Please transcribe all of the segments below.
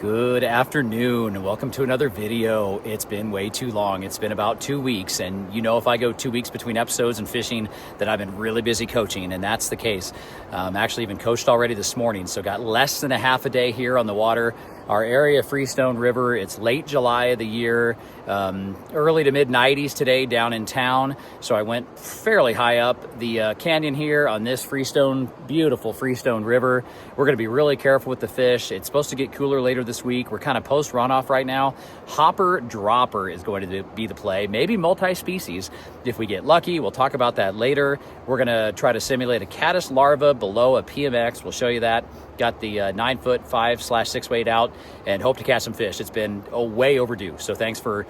Good afternoon and welcome to another video. It's been way too long. It's been about 2 weeks, and you know, if I go 2 weeks between episodes and fishing, then I've been really busy coaching, and that's the case. Actually even coached already this morning, so got less than a half a day here on the water. Our area, Freestone River, it's late July of the year, early to mid 90s today down in town. So I went fairly high up the canyon here on this beautiful Freestone River. We're gonna be really careful with the fish. It's supposed to get cooler later this week. We're kind of post runoff right now. Hopper dropper is going to be the play, maybe multi-species if we get lucky. We'll talk about that later. We're gonna try to simulate a caddis larva below a PMX. We'll show you that. Got the 9-foot 5/6 weight out and hope to catch some fish. It's been way overdue. So thanks for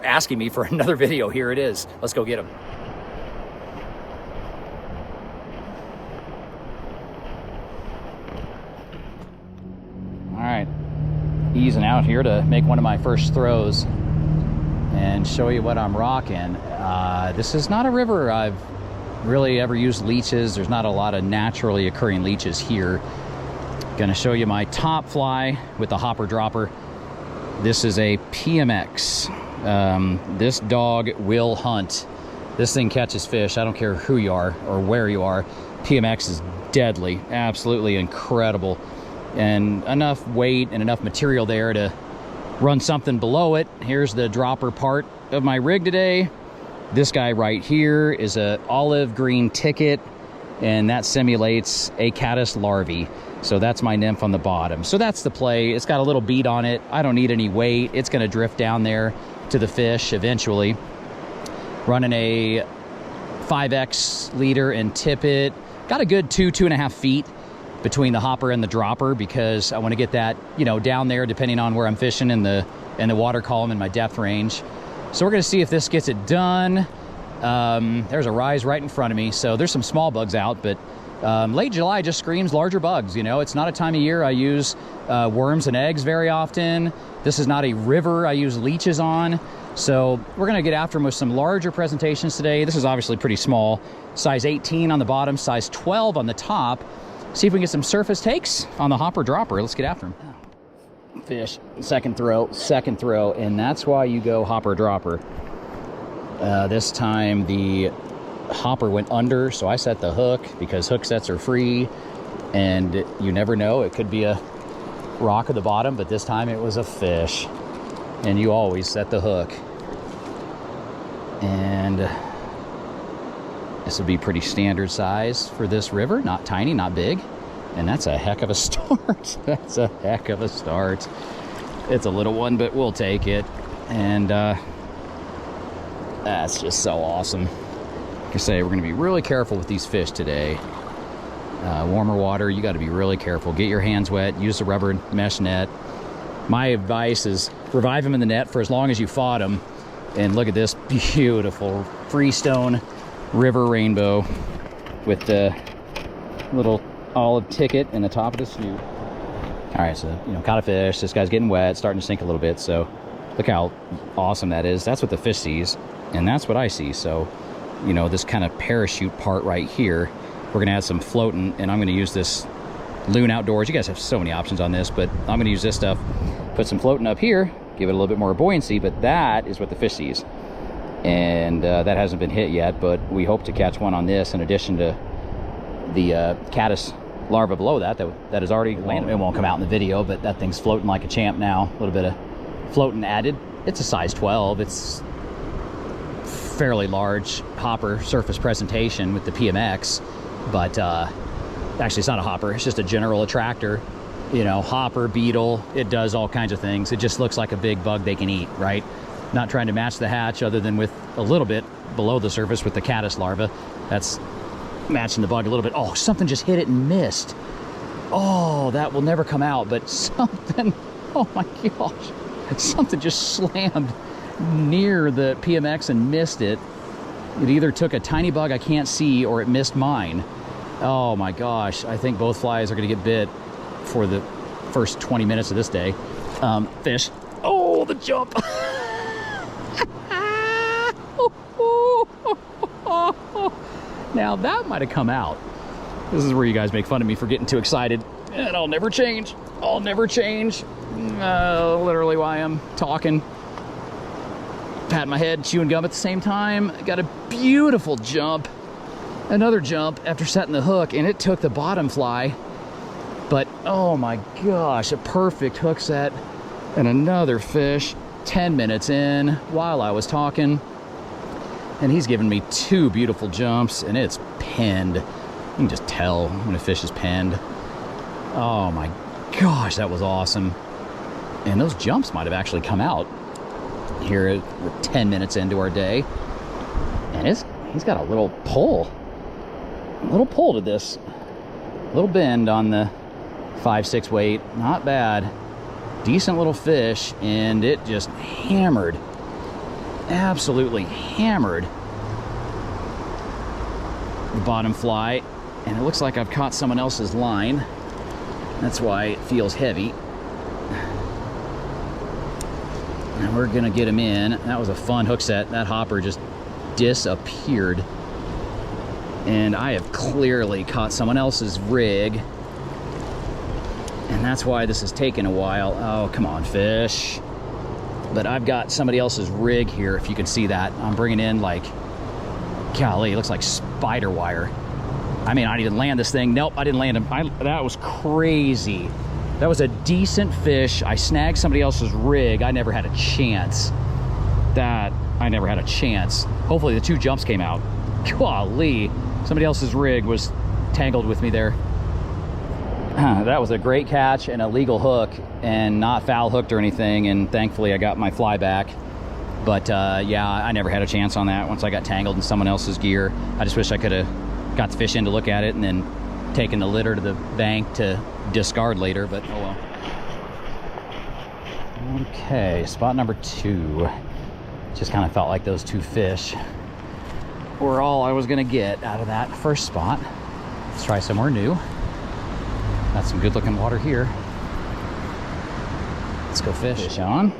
asking me for another video. Here it is. Let's go get them. All right, easing out here to make one of my first throws and show you what I'm rocking. This is not a river I've really ever used leeches. There's not a lot of naturally occurring leeches here. Gonna show you my top fly with the hopper dropper. This is a PMX. This dog will hunt. This thing catches fish. I don't care who you are or where you are. PMX is deadly, absolutely incredible. And enough weight and enough material there to run something below it. Here's the dropper part of my rig today. This guy right here is a olive green ticket, and that simulates a caddis larvae. So that's my nymph on the bottom. So that's the play. It's got a little bead on it. I don't need any weight. It's gonna drift down there to the fish eventually. Running a 5X leader and tippet. Got a good 2.5 feet between the hopper and the dropper because I wanna get that, you know, down there depending on where I'm fishing in the water column in my depth range. So we're gonna see if this gets it done. There's a rise right in front of me. So there's some small bugs out, but late July just screams larger bugs. You know, it's not a time of year I use worms and eggs very often. This is not a river I use leeches on. So we're gonna get after them with some larger presentations today. This is obviously pretty small. Size 18 on the bottom, size 12 on the top. See if we can get some surface takes on the hopper dropper. Let's get after them. Fish, second throw, and that's why you go hopper dropper. This time the hopper went under, so I set the hook because hook sets are free, and you never know, it could be a rock at the bottom, but this time it was a fish, and you always set the hook. And this would be pretty standard size for this river, not tiny, not big, and that's a heck of a start. That's a heck of a start. It's a little one, but we'll take it. And that's just so awesome. Like I say, we're going to be really careful with these fish today. Warmer water, you got to be really careful. Get your hands wet, use the rubber mesh net. My advice is revive them in the net for as long as you fought them. And look at this beautiful Freestone River rainbow with the little olive ticket in the top of the snoot. All right, so, you know, caught a fish. This guy's getting wet, starting to sink a little bit. So look how awesome that is. That's what the fish sees, and that's what I see. So, you know, this kind of parachute part right here, we're gonna add some floating, and I'm gonna use this Loon Outdoors. You guys have so many options on this, but I'm gonna use this stuff, put some floating up here, give it a little bit more buoyancy, but that is what the fish sees. And that hasn't been hit yet, but we hope to catch one on this in addition to the caddis larva below that is already landed. It won't come out in the video, but that thing's floating like a champ now. A little bit of floating added. It's a size 12. It's fairly large hopper surface presentation with the PMX, but actually it's not a hopper, it's just a general attractor. You know, hopper, beetle, it does all kinds of things. It just looks like a big bug they can eat, right? Not trying to match the hatch other than with a little bit below the surface with the caddis larva. That's matching the bug a little bit. Oh, something just hit it and missed. Oh, that will never come out, but something, oh my gosh, something just slammed near the PMX and missed it. It either took a tiny bug I can't see or it missed mine. Oh my gosh, I think both flies are gonna get bit for the first 20 minutes of this day. Fish. Oh, the jump. Now that might have come out. This is where you guys make fun of me for getting too excited. And I'll never change. I'll never change. Literally while I'm talking. Patting my head, chewing gum at the same time. Got a beautiful jump. Another jump after setting the hook, and it took the bottom fly. But oh my gosh, a perfect hook set. And another fish 10 minutes in while I was talking. And he's given me 2 beautiful jumps, and it's pinned. You can just tell when a fish is pinned. Oh my gosh, that was awesome. And those jumps might have actually come out here. We're 10 minutes into our day. And he's got a little pull. A little pull to this. A little bend on the 5-6 weight. Not bad. Decent little fish, and it just hammered. Absolutely hammered the bottom fly. And it looks like I've caught someone else's line. That's why it feels heavy. And we're gonna get him in. That was a fun hook set. That hopper just disappeared. And I have clearly caught someone else's rig. And that's why this has taken a while. Oh, come on, fish. But I've got somebody else's rig here, if you can see that. I'm bringing in, like, golly, it looks like spider wire. I mean, I didn't land this thing. Nope, I didn't land him. That was crazy. That was a decent fish. I snagged somebody else's rig. I never had a chance. I never had a chance. Hopefully the 2 jumps came out. Golly, somebody else's rig was tangled with me there. That was a great catch and a legal hook, and not foul hooked or anything, and thankfully I got my fly back. But yeah, I never had a chance on that once I got tangled in someone else's gear. I just wish I could have got the fish in to look at it and then taken the litter to the bank to discard later, but oh well. Okay, spot number 2. Just kind of felt like those 2 fish were all I was gonna get out of that first spot. Let's try somewhere new. Got some good looking water here. Let's go fish on.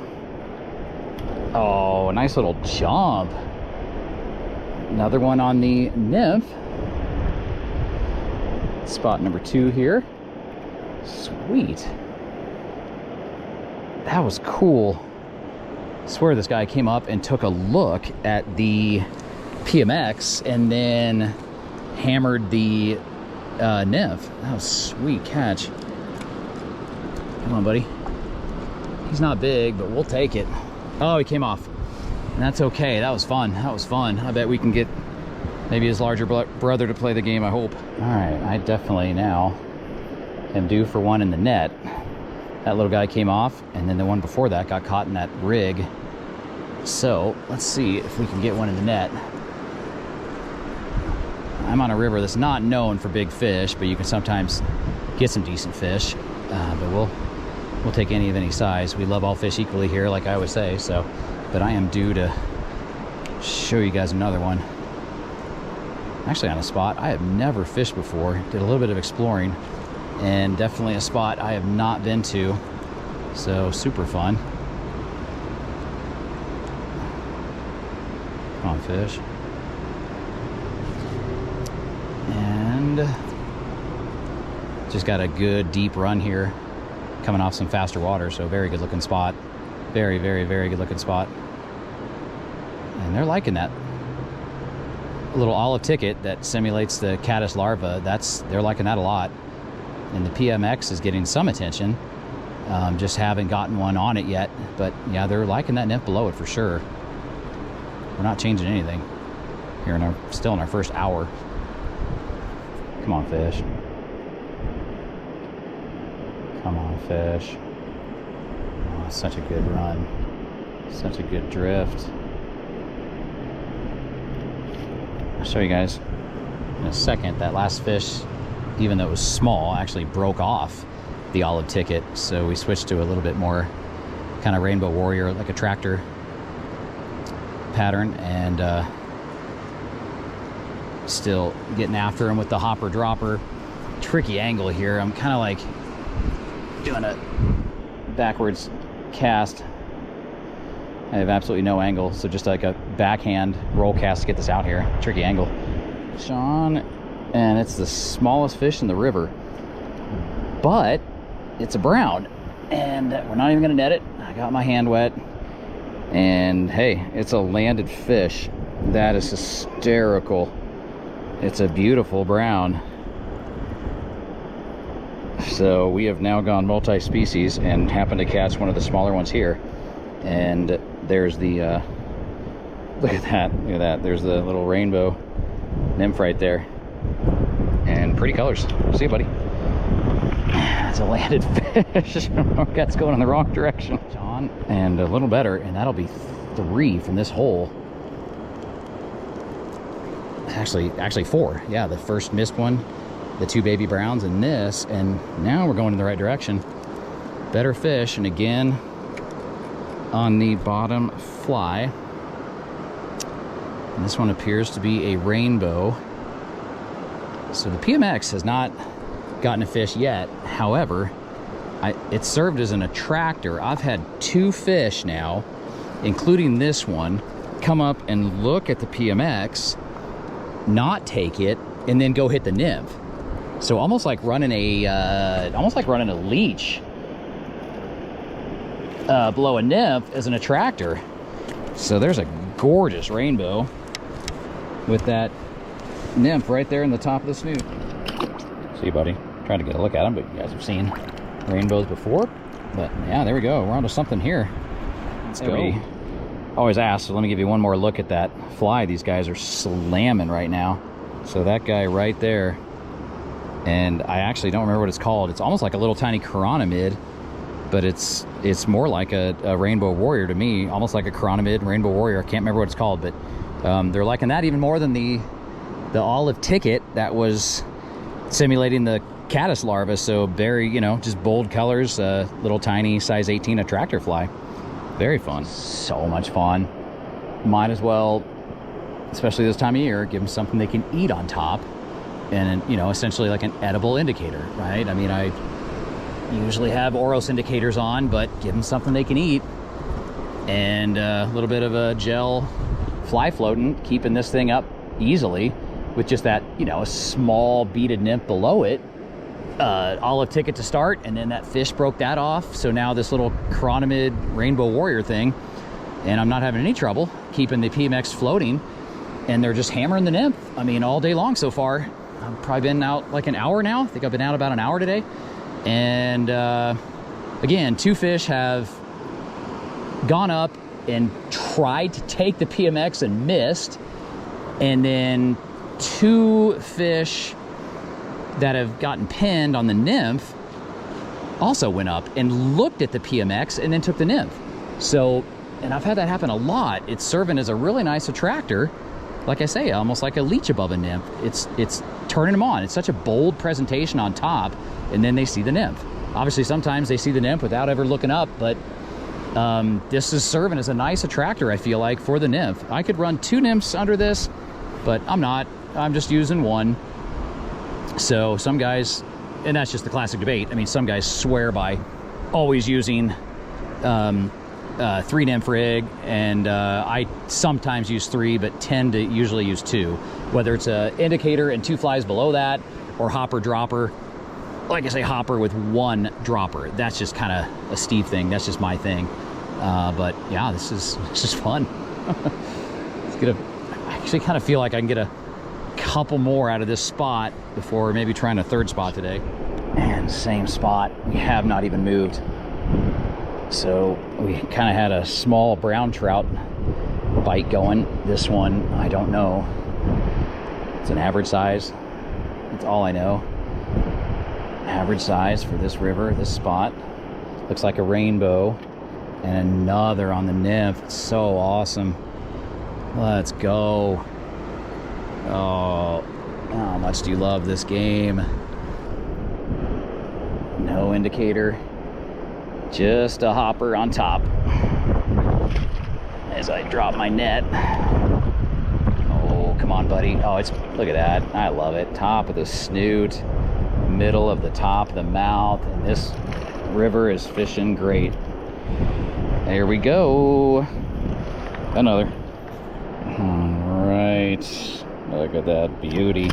Oh, a nice little jump. Another one on the nymph. Spot number 2 here. Sweet. That was cool. I swear this guy came up and took a look at the PMX and then hammered the nymph. That was a sweet catch. Come on, buddy. He's not big, but we'll take it. Oh, he came off. And that's okay. That was fun. That was fun. I bet we can get maybe his larger brother to play the game, I hope. All right, I definitely now am due for one in the net. That little guy came off, and then the one before that got caught in that rig. So let's see if we can get one in the net. I'm on a river that's not known for big fish, but you can sometimes get some decent fish. But we'll take any of any size. We love all fish equally here, like I always say. So, but I am due to show you guys another one. Actually, on a spot I have never fished before. Did a little bit of exploring, and definitely a spot I have not been to. So super fun. Come on, fish. And just got a good deep run here, coming off some faster water, so very good looking spot. Very, very, very good looking spot. And they're liking that little olive ticket that simulates the caddis larva. They're liking that a lot. And the PMX is getting some attention. Just haven't gotten one on it yet, but yeah, they're liking that nymph below it for sure. We're not changing anything here still in our first hour. Come on, fish. Come on, fish. Oh, such a good run. Such a good drift. I'll show you guys in a second. That last fish, even though it was small, actually broke off the olive ticket. So we switched to a little bit more kind of rainbow warrior, like a tractor pattern, and still getting after him with the hopper dropper. Tricky angle here. I'm kind of like doing a backwards cast. I have absolutely no angle, so just like a backhand roll cast to get this out here. Tricky angle. Sean, and it's the smallest fish in the river. but it's a brown, and we're not even gonna net it. I got my hand wet, and hey, it's a landed fish. That is hysterical. It's a beautiful brown. So we have now gone multi-species and happened to catch one of the smaller ones here. And there's the look at that, there's the little rainbow nymph right there, and pretty colors. See you, buddy. It's a landed fish. That's going in the wrong direction, John. And a little better, and that'll be 3 from this hole. Actually 4. Yeah, the first missed one, the 2 baby browns, and this, and now we're going in the right direction. Better fish, and again on the bottom fly. And this one appears to be a rainbow. So the PMX has not gotten a fish yet. However, it served as an attractor. I've had 2 fish now, including this one, come up and look at the PMX, not take it, and then go hit the nymph. So almost like running a leech below a nymph as an attractor. So there's a gorgeous rainbow with that nymph right there in the top of the snoot. See, buddy, trying to get a look at them, but you guys have seen rainbows before. But yeah, there we go. We're onto something here. Let's go. Always ask, so let me give you one more look at that fly. These guys are slamming right now. So that guy right there, and I actually don't remember what it's called. It's almost like a little tiny chironomid, but it's more like a rainbow warrior to me, almost like a chironomid rainbow warrior. I can't remember what it's called, but they're liking that even more than the olive ticket that was simulating the caddis larva. So very, just bold colors, little tiny size 18 attractor fly. Very fun. So much fun. Might as well, especially this time of year, give them something they can eat on top, and essentially like an edible indicator, right? I mean, I usually have Orvis indicators on, but give them something they can eat, and a little bit of a gel fly floating, keeping this thing up easily with just that, a small beaded nymph below it. Olive ticket to start, and then that fish broke that off. So now this little chironomid rainbow warrior thing, and I'm not having any trouble keeping the PMX floating, and they're just hammering the nymph. I mean, all day long so far. I've probably been out like an hour now. I think I've been out about an hour today. And again, 2 fish have gone up and tried to take the PMX and missed, and then 2 fish that have gotten pinned on the nymph also went up and looked at the PMX and then took the nymph. So, and I've had that happen a lot. It's serving as a really nice attractor, like I say, almost like a leech above a nymph. It's turning them on. It's such a bold presentation on top, and then they see the nymph. Obviously, sometimes they see the nymph without ever looking up, but this is serving as a nice attractor, I feel like, for the nymph. I could run 2 nymphs under this, but I'm not. I'm just using 1. So some guys, and that's just the classic debate, I mean, some guys swear by always using 3 nymph rig, and I sometimes use 3, but tend to usually use 2, whether it's a indicator and 2 flies below that, or hopper dropper. Like I say, hopper with 1 dropper. That's just kind of a Steve thing. That's just my thing. But yeah, this is fun. I actually kind of feel like I can get a couple more out of this spot before maybe trying a 3rd spot today. And same spot, we have not even moved. So we kind of had a small brown trout bite going. This one, I don't know. It's an average size. That's all I know. Average size for this river, this spot. Looks like a rainbow. And another on the nymph. It's so awesome. Let's go. Oh, how much do you love this game? No indicator, just a hopper on top as I drop my net. Oh, come on, buddy. Oh, look at that. I love it. Top of the snoot, middle of the top of the mouth, and this river is fishing great. There we go. Another. All right. Look at that beauty.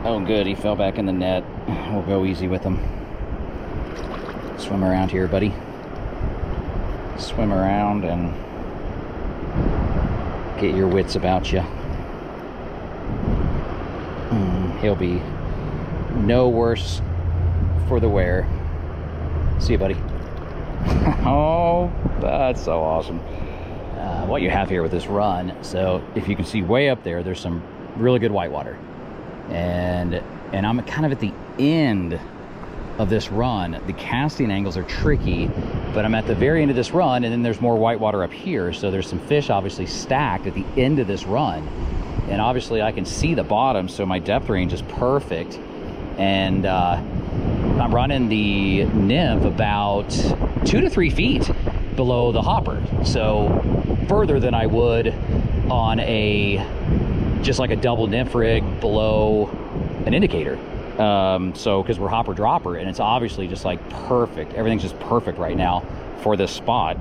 Oh, good. He fell back in the net. We'll go easy with him. Swim around here, buddy. Swim around and get your wits about you. He'll be no worse for the wear. See you, buddy. Oh, that's so awesome. What you have here with this run, so if you can see way up there, there's some really good whitewater. And I'm kind of at the end of this run. The casting angles are tricky, but I'm at the very end of this run, and then there's more whitewater up here. So there's some fish obviously stacked at the end of this run. And obviously I can see the bottom, so my depth range is perfect. And I'm running the nymph about 2 to 3 feet below the hopper. So further than I would on just like a double nymph rig below an indicator. So because we're hopper dropper, and it's obviously just like perfect. Everything's just perfect right now for this spot.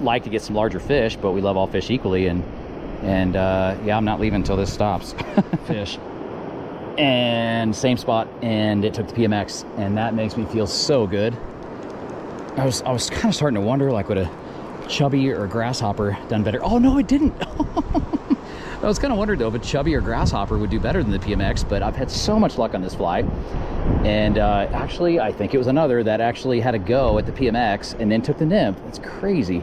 Like to get some larger fish, but we love all fish equally, and yeah, I'm not leaving until this stops. Fish. And same spot, and it took the PMX, and that makes me feel so good. I was kind of starting to wonder, like, would a chubby or a grasshopper done better? Oh no, it didn't. I was kind of wondering though if a chubby or grasshopper would do better than the PMX, but I've had so much luck on this fly. And actually, I think it was another that actually had a go at the PMX and then took the nymph. It's crazy,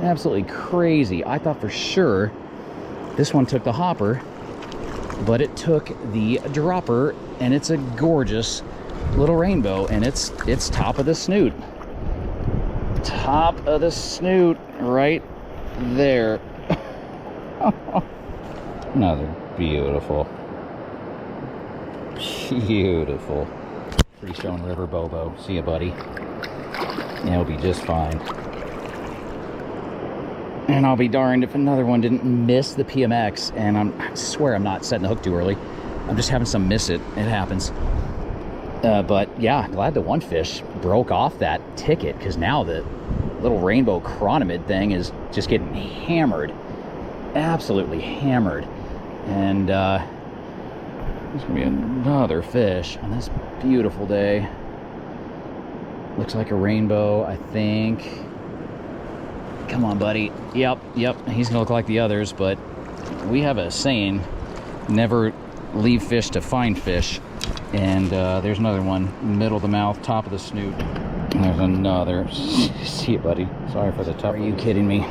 absolutely crazy. I thought for sure this one took the hopper, but it took the dropper, and it's a gorgeous little rainbow, and it's top of the snoot. Top of the snoot right there. Another beautiful freestone river bobo. See ya, buddy. He'll be just fine. And I'll be darned if another one didn't miss the PMX. And I swear I'm not setting the hook too early. I'm just having some miss it. It happens. But yeah, glad the one fish broke off that ticket, because now the little rainbow chronomid thing is just getting hammered. Absolutely hammered. And there's gonna be another fish on this beautiful day. Looks like a rainbow, I think. Come on, buddy. Yep, he's gonna look like the others, but we have a saying, never leave fish to find fish. And there's another one, middle of the mouth, top of the snoot. And there's another. See it, buddy. Sorry for the tough. Are you kidding me?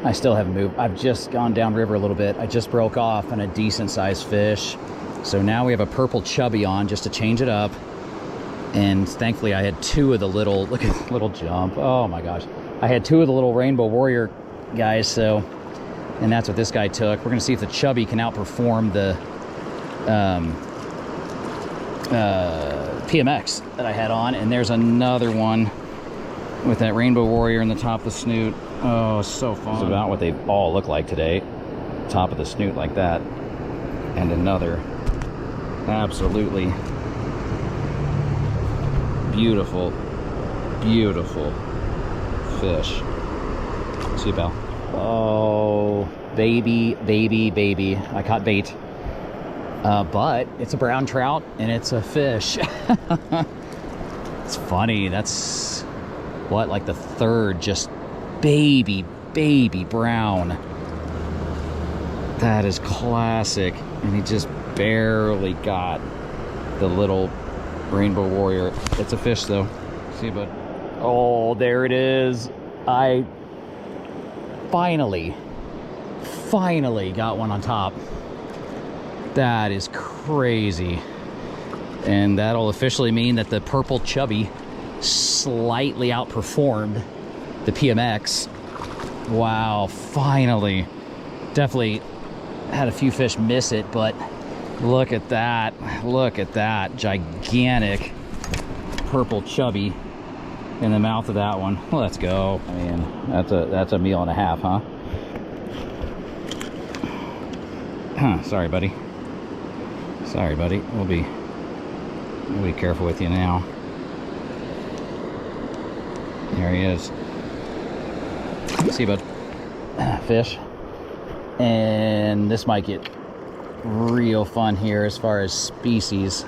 I still haven't moved. I've just gone downriver a little bit. I just broke off on a decent sized fish. So now we have a purple chubby on just to change it up. And thankfully I had two of the little, look at the little jump. Oh my gosh. I had two of the little rainbow warrior guys. So, and that's what this guy took. We're gonna see if the chubby can outperform the PMX that I had on. And there's another one with that rainbow warrior in the top of the snoot. Oh, so fun. It's about what they all look like today. Top of the snoot like that. And another absolutely beautiful, beautiful fish. See you, pal. Oh, baby, baby, baby. I caught bait. But it's a brown trout and it's a fish. It's funny. That's what, like the third just baby brown. That is classic. And he just barely got the little rainbow warrior. It's a fish though. See, bud. Oh, there it is. I finally got one on top. That is crazy. And that'll officially mean that the purple chubby slightly outperformed the PMX. Wow, finally. Definitely had a few fish miss it, but look at that. Look at that gigantic purple chubby in the mouth of that one. Let's go. I mean, that's a meal and a half, huh? Sorry, buddy. Sorry, buddy. We'll be careful with you now. There he is. See you, bud. Fish. And this might get real fun here as far as species.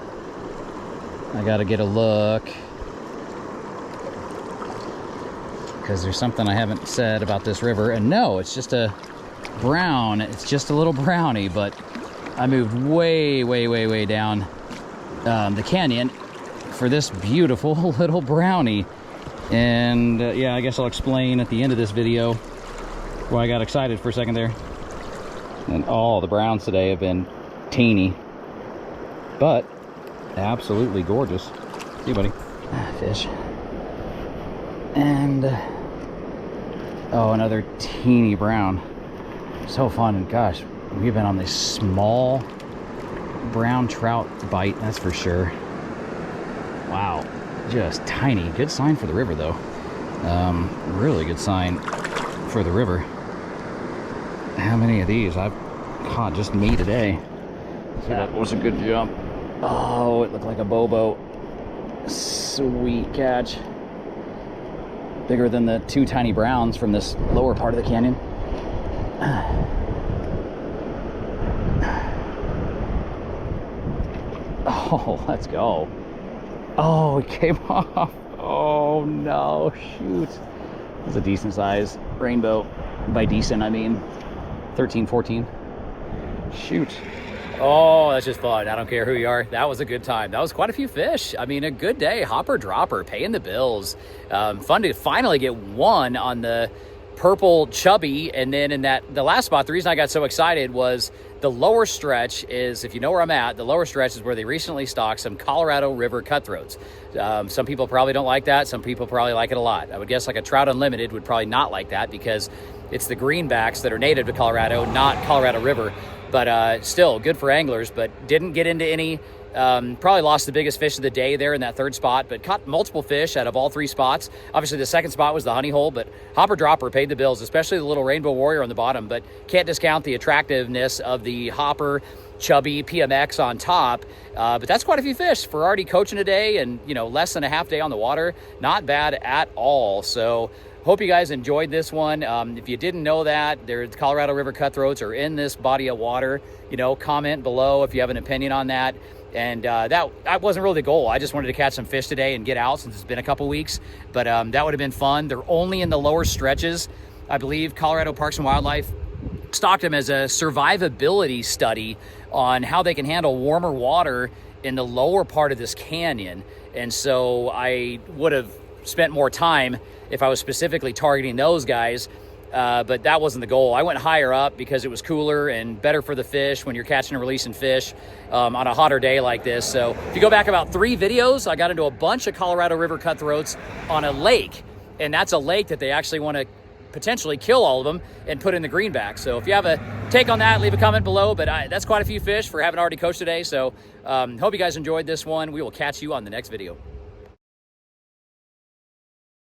I gotta get a look, because there's something I haven't said about this river. And no, it's just a brown. It's just a little brownie, but I moved way down the canyon for this beautiful little brownie. And yeah, I guess I'll explain at the end of this video why I got excited for a second there. And all the browns today have been teeny, but absolutely gorgeous. See, buddy. Fish. And oh, another teeny brown. So fun. Gosh, we've been on this small brown trout bite, that's for sure. Wow, just tiny. Good sign for the river, though. Really good sign for the river. How many of these I've caught? Just me today. That was a good jump. Oh, it looked like a bobo. Sweet catch. Bigger than the 2 tiny browns from this lower part of the canyon. Oh, let's go. Oh, it came off. Oh no, shoot. It's a decent size rainbow. By decent, I mean 13, 14. Shoot. Oh, that's just fun. I don't care who you are. That was a good time. That was quite a few fish. I mean, a good day. Hopper dropper, paying the bills. Fun to finally get one on the purple chubby. And then in the last spot, the reason I got so excited was the lower stretch is, if you know where I'm at, the lower stretch is where they recently stocked some Colorado River cutthroats. Some people probably don't like that. Some people probably like it a lot. I would guess like a Trout Unlimited would probably not like that, because it's the greenbacks that are native to Colorado, not Colorado River. But still good for anglers, but didn't get into any. Probably lost the biggest fish of the day there in that third spot, but caught multiple fish out of all 3 spots. Obviously, the second spot was the honey hole, but Hopper Dropper paid the bills, especially the little Rainbow Warrior on the bottom. But can't discount the attractiveness of the Hopper Chubby PMX on top. But that's quite a few fish for already coaching a day and, you know, less than a half day on the water. Not bad at all. So hope you guys enjoyed this one. If you didn't know that, the Colorado River cutthroats are in this body of water. You know, comment below if you have an opinion on that. And that wasn't really the goal. I just wanted to catch some fish today and get out, since it's been a couple weeks. But that would have been fun. They're only in the lower stretches. I believe Colorado Parks and Wildlife stocked them as a survivability study on how they can handle warmer water in the lower part of this canyon. And so I would have spent more time if I was specifically targeting those guys. But that wasn't the goal. I went higher up because it was cooler and better for the fish when you're catching and releasing fish on a hotter day like this. So if you go back about 3 videos, I got into a bunch of Colorado River cutthroats on a lake. And that's a lake that they actually want to potentially kill all of them and put in the greenback. So if you have a take on that, leave a comment below. But that's quite a few fish for having already coached today. So hope you guys enjoyed this one. We will catch you on the next video.